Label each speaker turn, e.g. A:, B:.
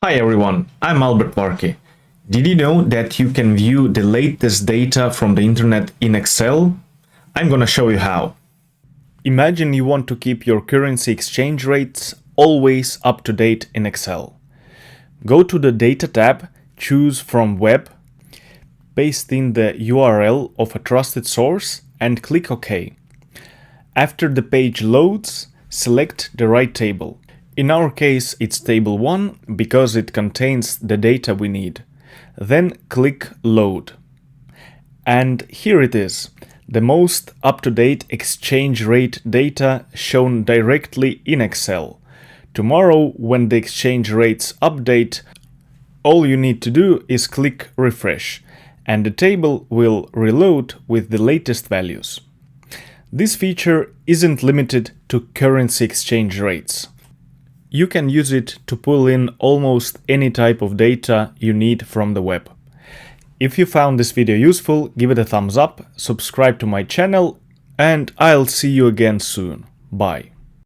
A: Hi everyone, I'm Albert Markey. Did you know that you can view the latest data from the internet in Excel? I'm gonna show you how. Imagine you want to keep your currency exchange rates always up to date in Excel. Go to the Data tab, choose from Web, paste in the URL of a trusted source and click OK. After the page loads, select the right table. In our case, it's table 1 because it contains the data we need. Then click Load. And here it is, the most up-to-date exchange rate data shown directly in Excel. Tomorrow, when the exchange rates update, all you need to do is click Refresh, and the table will reload with the latest values. This feature isn't limited to currency exchange rates. You can use it to pull in almost any type of data you need from the web. If you found this video useful, give it a thumbs up, subscribe to my channel, and I'll see you again soon. Bye.